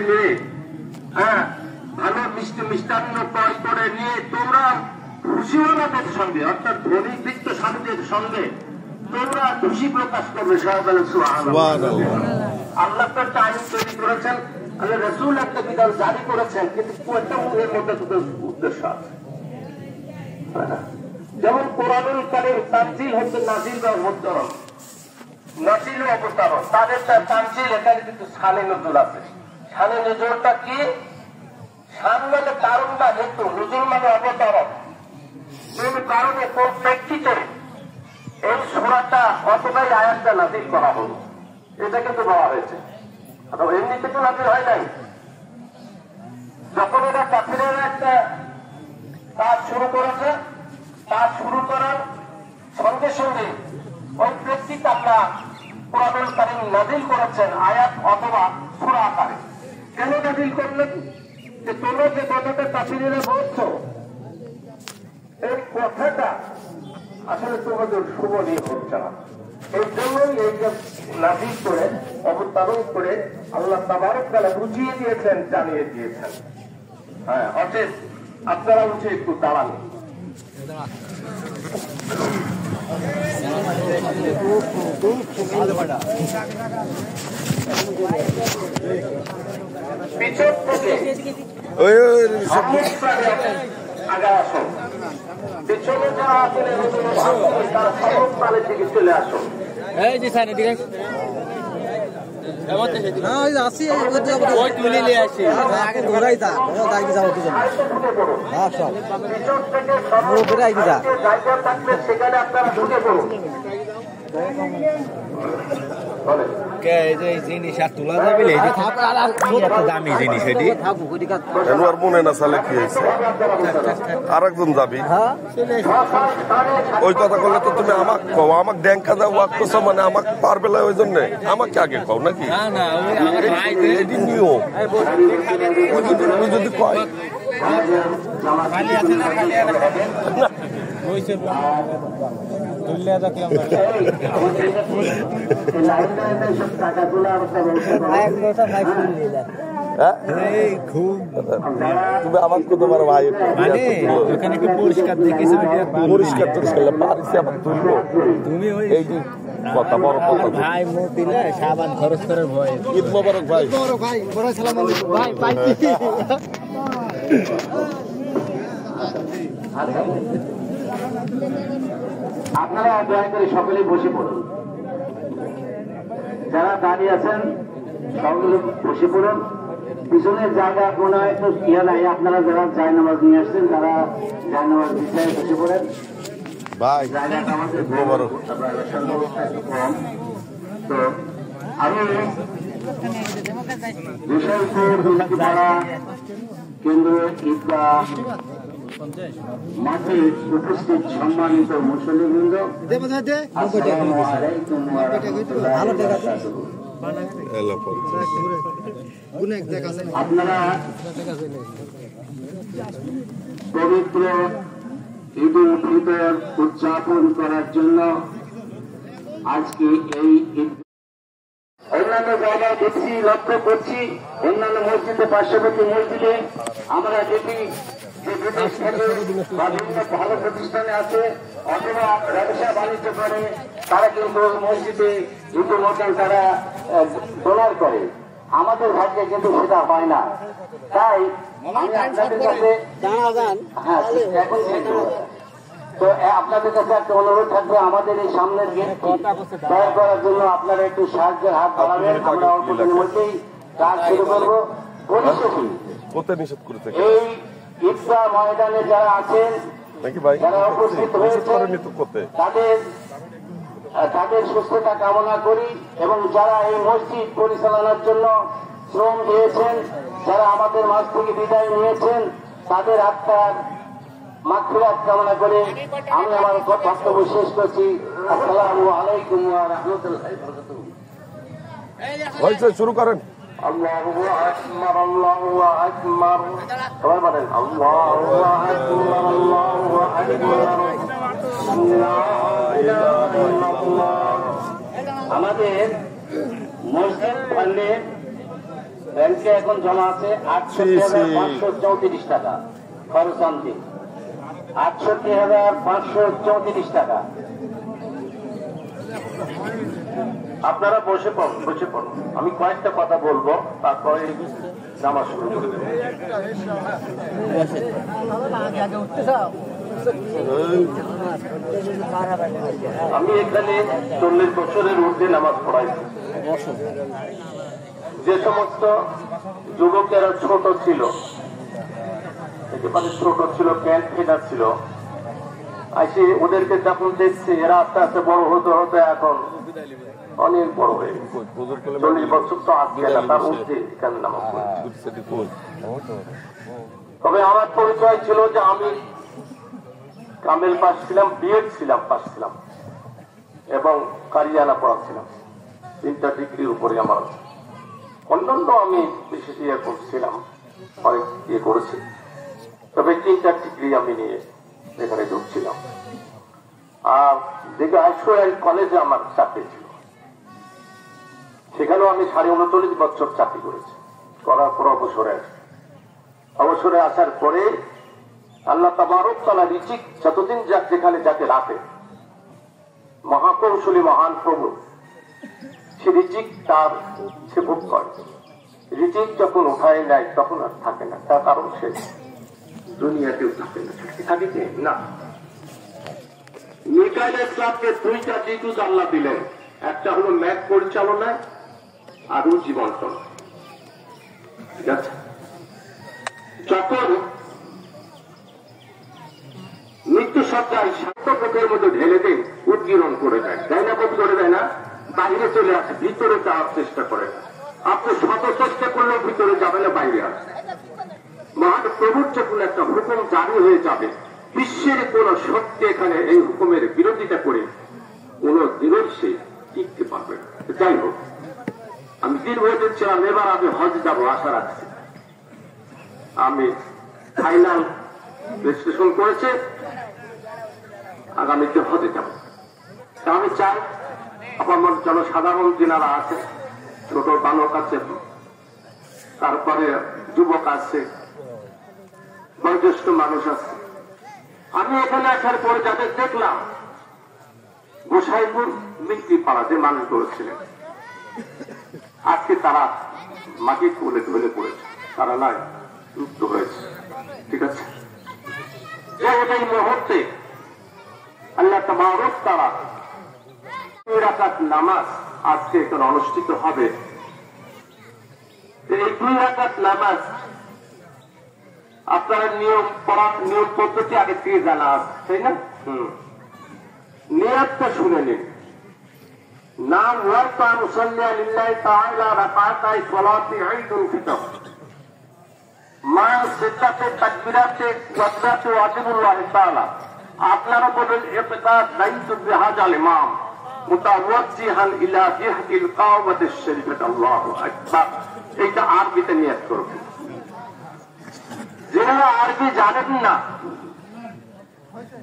নিয়ে, হ্যাঁ, ভালো মিষ্টান্ন ক্রয় করে নিয়ে তোমরা খুশিওয়ালাদের সঙ্গে, অর্থাৎ ধনী বৃত্ত স্বামীদের সঙ্গে তোমরা খুশি প্রকাশ করবে। আল্লাহ তো একটা আইন তৈরি করেছেন, আল্লাহ রাসূল একটা বিধান জারি করেছেন, কিন্তু একটা এর মধ্যে দুটো উদ্দেশ্য আছে। যেমন কোরআনুল কারীম তানজিল হচ্ছে নাজিল বা অবতরণ, নাজিল ও অবতরণ, তাদের তানজিল এখানে কিন্তু শানে নজুল আছে। শানে নজুলটা কি? শান মানে কারণ বা হেতু, নজুল মানে অবতরণ। কোন কারণে, কোন প্রেক্ষিতে এই সূরাটা অথবা এই আয়াতটা নাজিল করা হলো, এটা কিন্তু বলা হয়েছে। এমনিতে তো নাজিল হয় নাই। যখন এরা কাফিরেরা একটা কাজ শুরু করেছে, কাজ শুরু করার সঙ্গে সঙ্গে ওই প্রেক্ষিতে আমরা কোরআনুল কারীম নাজিল করেছেন আয়াত অথবা সূরা আকারে। কেন নাজিল করলেন? যে তোমরা যে কথাটা কাফিরেরা বলছো, এই কথাটা আসলে তোমাদের শুভনীয় হচ্ছে না। এই জন্যই এই যে নাজিল করে অবতারণ করে আল্লাহ তাবারক তাআলা বুঝিয়ে দিয়েছেন, জানিয়ে দিয়েছেন। হ্যাঁ, অতএব আপনারা উঠে একটু দাঁড়ান। পিছন থেকে আগে আসুন, পিছনে যারা আছেন তারা সমস্তানের দিকে চলে আসুন। সেখানে আপনারা ঢুকে পড়ুন। জিনিস আর তোলা যাবে, দামি জিনিস এটি আর মনে না চালে কি হয়েছে, আর একজন যাবি। ওই কথা করলে তো তুমি আমাকে কও, আমাকে ড্যাঙ্কা দাও ওয়াক করছো মানে আমাকে পারবে না, ওই জন্য আমাকে আগে কও নাকি? এটি নিয়ম। ওই যদি কয় তুমি আমার কত বড় ভাই, পরিষ্কার পরিষ্কার করলে পারিস আবার তুলবো। তুমি এই যে কথা বড় কথা ভাই মুখ দিলে সাবান খরচ করার ভয়। ঈদ মোবারক ভাই। আপনারা দয়া করে সকলেই বসে পড়ুন। যারা দাঁড়িয়ে আছেন সকলে বসে পড়ুন। পিছনের জায়গা কোনো একটু ইয়ে নাই, আপনারা যারা জায়নামাজ নিয়ে আসছেন তারা জায়নামাজ বিষয়ে বসে পড়েন। ভাই জায়গাটা আমাদের কম, তো আমি বিষয়পুর কেন্দ্র ঈদগাহ মাঠে উপস্থিত সম্মানিত মুসল্লিবৃন্দ, আসসালামু আলাইকুম ওয়া রাহমাতুল্লাহি ওয়া বারাকাতুহু। আপনারা পবিত্র ঈদ উল ফিতর উদযাপন করার জন্য আজকে এই অন্যান্য জায়গায় দেখছি, লক্ষ্য করছি, অন্যান্য মসজিদে, পার্শ্ববর্তী মসজিদে আমরা দেখি যে বিদেশ থেকে বা বিভিন্ন ভালো প্রতিষ্ঠানে আছে অথবা ব্যবসা বাণিজ্য করে, তারা কিন্তু মসজিদে ঈদের মতন তারা ডোনার করে। আমাদের ভাগ্যে কিন্তু সেটা হয় না। তাই আমি আপনাদের কাছে এখন তো আপনাদের কাছে একটা অনুরোধ থাকবে, আমাদের এই সামনের গেট তৈরি করার জন্য আপনারা একটু সাহায্যের হাত বাড়াবেন। আমরা অল্প দিনের মধ্যেই কাজ শুরু করবো। এই ঈদগাহ ময়দানে যারা আছেন, যারা উপস্থিত হয়েছে, তাদের সুস্থতা কামনা করি এবং যারা এই মসজিদ পরিচালনার জন্য শ্রম দিয়েছেন, যারা আমাদের মাঝ থেকে বিদায় নিয়েছেন, তাদের আত্মার মাগফিরাত কামনা করে আমি আমার বক্তব্য শেষ করছি। আসসালামু আলাইকুম ওয়া রাহমাতুল্লাহি ওয়া বারাকাতুহু। হয়েছে, শুরু করেন। আল্লাহু আকবার, আল্লাহু আকবার। সবাই বলেন আল্লাহু আকবার, আল্লাহু আকবার। আমাদের মসজিদ ফান্ডে ব্যাংকে এখন জমা আছে ৬৮,৫৩৪ টাকা, খরচ আনতে ৬৮,৫৩৪ টাকা। আপনারা বসে পড়ুন, আমি কয়েকটা কথা বলবো, তারপরে নামাজ শুরু করে দেব। আমি এখানে ৪০ বছরের ঊর্ধ্বে নামাজ পড়াইছি। যে সমস্ত যুবকেরা ছোট ছিল, একেবারে ছোট ছিল, প্যান্ট ফেটা ছিল, আসে ওদেরকে যখন দেখছে এরা আস্তে আস্তে বড় হতে হতে এখন অনেক বড় হয়ে গেছে। ৪০ বছর তো আজকে না, তার ঊর্ধ্বে এখানে নামাজ পড়েছে। তবে আমার পরিচয় ছিল যে আমি কামেল পাস ছিলাম, বিএড ছিলাম, পাস ছিলাম এবং কারিয়ানা পড়াচ্ছিলাম। 3টা ডিগ্রির উপরে আমার। অন্যান্য আমি বেশি ইয়ে করছিলাম, অনেক ইয়ে করেছি, তবে 3টা ডিগ্রি আমি নিয়ে এখানে ঢুকছিলাম। আর দেখে আইসোয়াল কলেজে আমার চাকরি ছিল, সেখানেও আমি 39.5 বছর চাকরি করেছি। করার পর অবসরে আসার পরে আল্লাহ তাবারক তাআলা রিজিক যতদিন যাক যেখানে যাকে রাখে, মহাকৌশলী মহান প্রভু সে রিজিক তার সে ভোগ করে। রিজিক যখন উঠায় নেয় তখন আর থাকে না, তার কারণ সে দুনিয়াতেও থাকে না। থাকে কি না? মিকাইল ইসলামকে 2টা ডিগ্রি আল্লাহ দিলেন, একটা হলো ম্যাথ পরিচালনায় আর জীবনটন। ঠিক আছে, যখন মৃত্যু সজ্জায় স্বার্থপথের মধ্যে ঢেলে দেয়, উদ্গীরণ করে দেয়, তাই না? বোধ করে দেয় না, বাইরে চলে আসে, ভিতরে যাওয়ার চেষ্টা করে। আপনি শত চেষ্টা করলেও ভিতরে যাবে না, বাইরে আসে। মহান প্রভুর যখন একটা হুকুম জারি হয়ে যাবে, বিশ্বের কোন শক্তি এখানে এই হুকুমের বিরোধিতা করে কোন দিনের সে টিকতে পারবে না। যাই হোক, আমি দীর্ঘদিন ছিলাম, এবার আমি হজ যাবো আশা রাখছি। আমি ফাইনাল রেজিস্ট্রেশন করেছে, আগামীতে হজে যাব। আমি চাই আমার জনসাধারণ যিনারা আছে, ছোট বালক আছে, তারপরে যুবক আছে, বয়োজ্যেষ্ঠ মানুষ আছে, আমি এখানে আসার পরে যাদের দেখলাম, গোসাইপুর মিন্টি পাড়া যে মানুষ করেছিলেন, আজকে তারা মাটির কোলে ঢলে পড়েছে, তারা নাই মুক্ত হয়েছে। ঠিক আছে, এই মুহূর্তে আল্লাহ তাবারক তাআলা 2 রাকাত নামাজ আজকে এখানে অনুষ্ঠিত হবে। এই 2 রাকাত নামাজ আপনারা নিয়ম পদ্ধতি আগে থেকে জানা আছে, তাই না? নিয়তটা শুনে নিন। নাম ওয়ার্তা মুসাল্লি লিল্লাহি তাআলা রাকাতাই সালাতি ঈদুল ফিতর মা সিদ্দাতে তাকবীরাতে ওয়াজরাতু ওয়াজিবুল্লাহ তাআলা। আপনারা বলেন ইফতার দায়িত্ব বিহাজাল ইমাম মুতাওয়াজ্জিহান ইলা জিহতিল কাওয়াতিশ শরীফাত আল্লাহু আকবার। এইটা আরবিতে নিয়ত করবেন। যারা আরবি জানেন না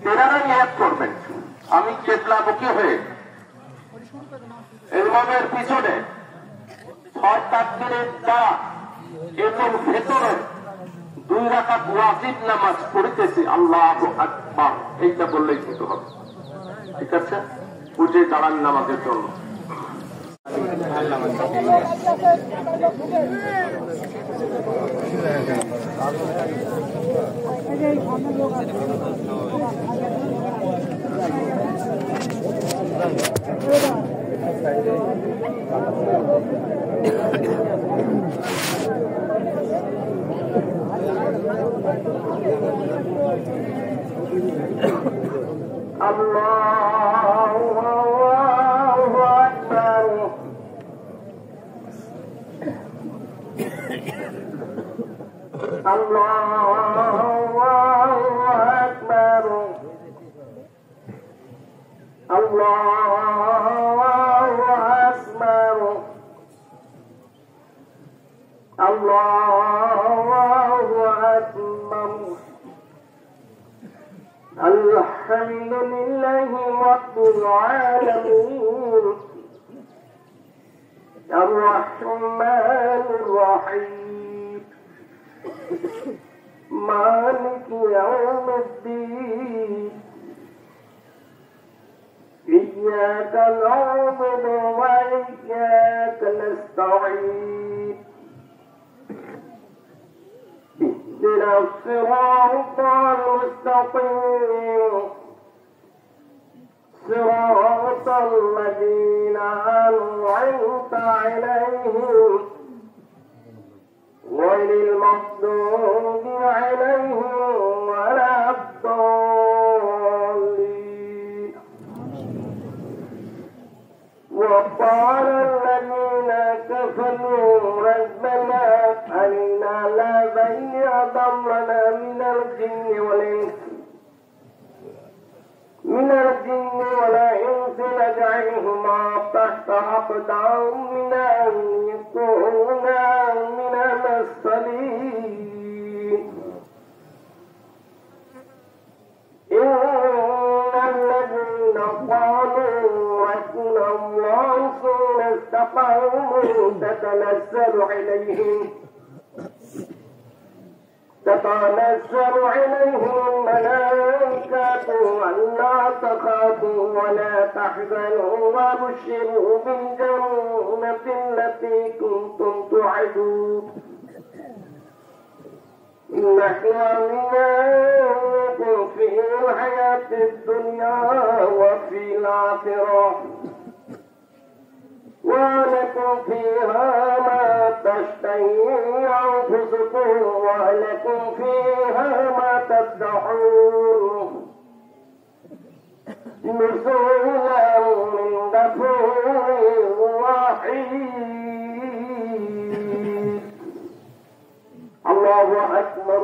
তারা নিয়ত করবেন। আমি কেবলামুখী হয়ে ইমামের পিছনে 6 তাকবীরের দ্বারা এবং ভেতরে 2 রাকাত ওয়াজিব নামাজ পড়তেছি, আল্লাহু আকবার এইটা বললেই কিন্তু হবে। ঠিক আছে, উঠে দাঁড়ান নামাজের জন্য। الحمد لله رب العالمين الرحمن الرحيم اهدنا الصراط المستقيم صراط الذين أنعمت عليهم غير المغضوب عليهم ولا الضالين. وقال الذين كفروا ربنا أرنا الذين أضلنا من الجن والإنس نجعلهما تحت أقدامنا ليكونا من المرسلين. إن الذين قالوا ربنا الله ثم استقاموا تتنزل عليهم الملائكة ألا تخافوا ولا تحزنوا وابشروا بالجنة التي كنتم توعدون. نحن أولياؤكم في الحياة الدنيا وفي الآخرة ولكم فيها ما تشتهي أنفسكم ولكم فيها ما تدعون نزولا من غفور رحيم. الله أكبر.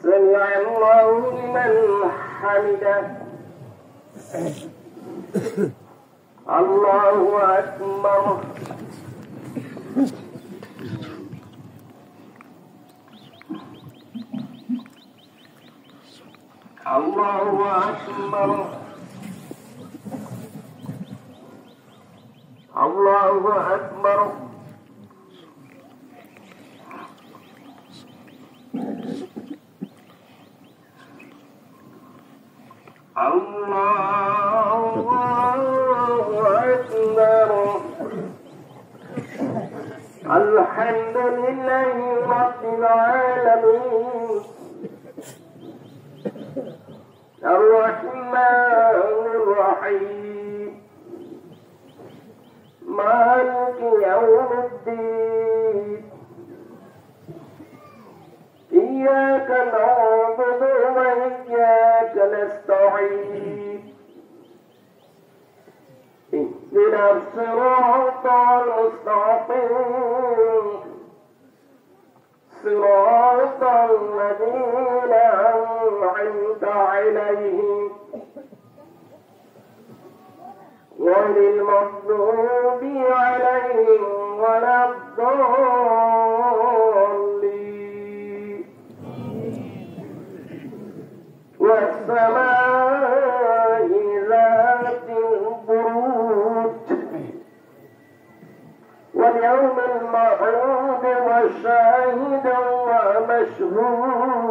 سمع الله لمن حمده. الله أكبر. الله أكبر. الله أكبر. الله أكبر. الحمد لله رب العالمين الرحمن الرحيم مالك يوم الدين. إياك نعبد وإياك نستعين. اهدنا الصراط المستقيم صراط الذين أنعمت عليهم غير المغضوب عليهم ولا الضالين. والسماء ذات البروج واليوم الموعود وشاهد ومشهود.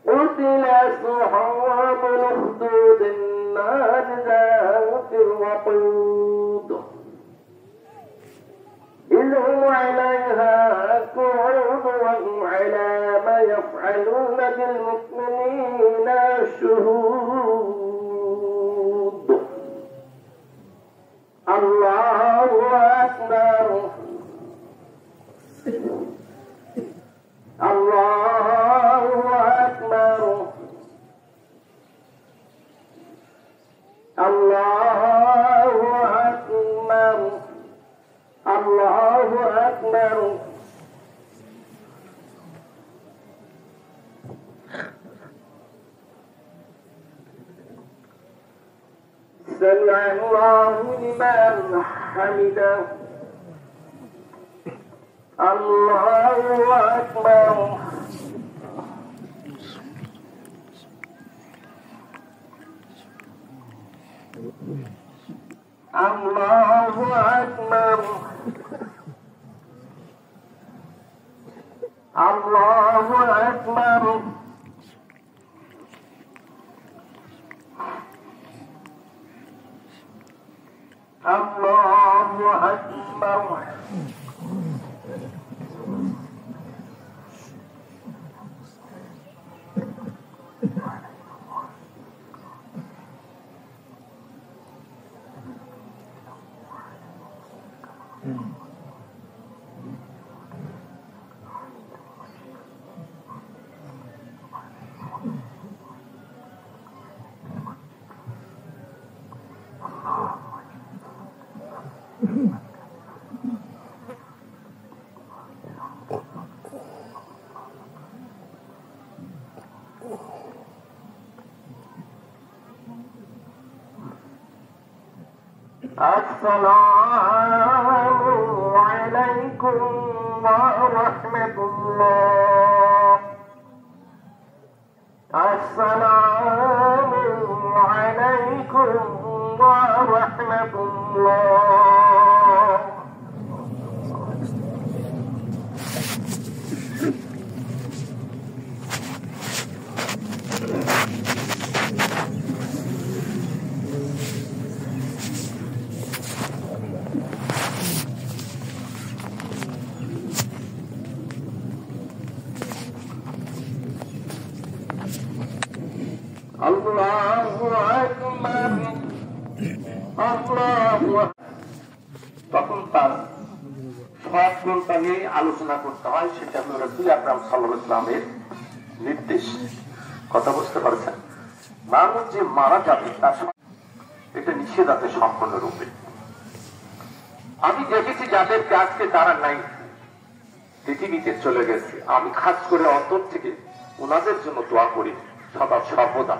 قتل أصحاب الأخدود النار ذات الوقود إذ هم عليها قعود وهم على ما يفعلون بالمؤمنين شهود. الله أكبر. الله أكبر. الله أكبر. الله أكبر. سمع الله لمن حمده. الله أكبر. الله أكبر. الله أكبر. الله أكبر السلام عليكم ورحمة الله السلام عليكم ورحمة الله তখন তার সব গুণটা নিয়ে আলোচনা করতে হয়, সেটা হল রাসূল আকরাম সাল্লাল্লাহু আলাইহি ওয়াসাল্লামের নির্দেশ। কথা বুঝতে পারছেন? মানুষ যে মারা যাবে তার সময় এটা নিষেধ আছে সম্পূর্ণরূপে। আমি দেখেছি যাদেরকে আজকে তারা নাই, পৃথিবীতে চলে গেছে, আমি খাস করে অন্তর থেকে ওনাদের জন্য দোয়া করি সদা সর্বদা।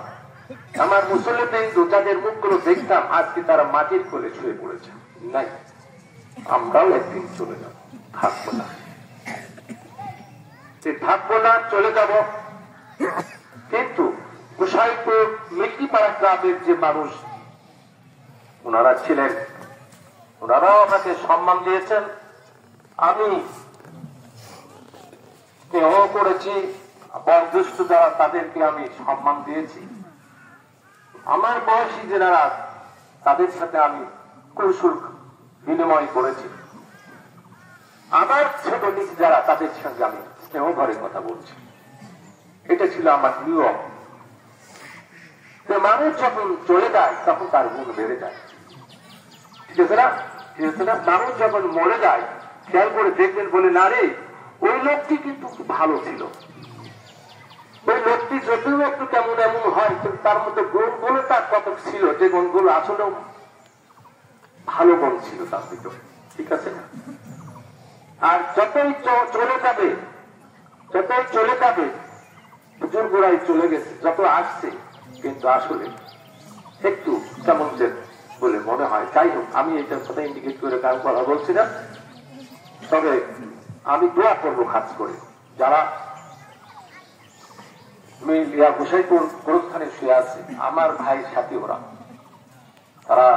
আমার মুসলিম যাদের মুখগুলো দেখতাম আজকে তারা মাটির কোলে শুয়ে পড়েছে, নাই আমরাও একদিন চলে যাব, থাকবো না, থাকবো না, চলে যাব। কিন্তু গোসাইপুর মিল্কিপাড়া গ্রামের যে মানুষ ওনারা ছিলেন, ওনারাও আমাকে সম্মান দিয়েছেন, আমি স্নেহ করেছি, বয়োজ্যেষ্ঠ যারা তাদেরকে আমি সম্মান দিয়েছি। আমার বয়সী যারা তাদের সাথে আমি কৌশল বিনিময় করেছি। আমার ছোট নিজ যারা তাদের সঙ্গে আমি স্নেহ ভরে কথা বলছি। এটা ছিল আমার নিয়ম। মানুষ যখন চলে যায় তখন তার গুণ বেড়ে যায়, ঠিক আছে না? মানুষ যখন মরে যায় খেয়াল করে দেখবেন, বলে না রে ওই লোকটি কিন্তু ভালো ছিল, ওই লোকটি যদিও একটু কেমন এমন হয় কিন্তু তার মধ্যে গুণগুলো তার কত ছিল, যে গুণগুলো আসলে ভালো গুণ ছিল তার ভিতরে, ঠিক আছে না? আর যতই চলে যাবে, যতই চলে যাবে, হুজুর গোড়ায় চলে গেছে, যত আসছে কিন্তু আসলে একটু কেমন যে বলে মনে হয়। যাই হোক, আমি এইটার কথা ইন্ডিকেট করে কারণ কথা বলছি না, তবে আমি দোয়া করবো খাস করে যারা গোসাইপুর গোরস্থানে শুয়ে আছে, আমার ভাই সাথী, ওরা তারা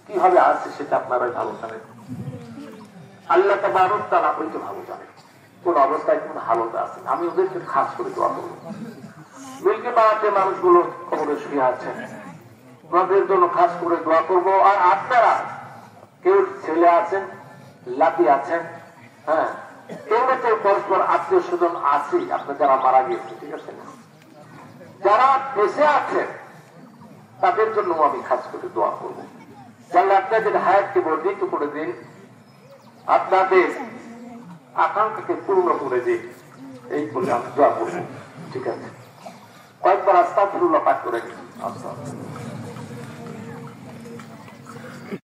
কিভাবে আছে সেটা আপনারা ভালো জানেন। আল্লাহ তাবারক তাআলা ওইটা ভালো জানেন কোন অবস্থায় কোন হালতে আছে। আমি ওদেরকে খাস করে দোয়া করবো। মিল্কি পাড়াতে মানুষগুলো কবরে শুয়ে আছেন, ওনাদের জন্য খাস করে দোয়া করবো। আর আপনারা কেউ ছেলে আছেন, লাতি আছেন, হ্যাঁ, কেউ পরস্পর আত্মীয় স্বজন আছে আপনার যারা মারা গিয়েছে, ঠিক আছে না? যারা বেঁচে আছেন তাদের জন্য আমি খাস করে দোয়া করবো। তাহলে আপনাদের হায়াতকে বর্ধিত করে দিন, আপনাদের আকাঙ্ক্ষাকে পূর্ণ করে দিন, এই বলে আমি দোয়া করবো। ঠিক আছে, কয়েকবার আস্তাগফিরুল্লাহ পাঠ করে দিন। আচ্ছা।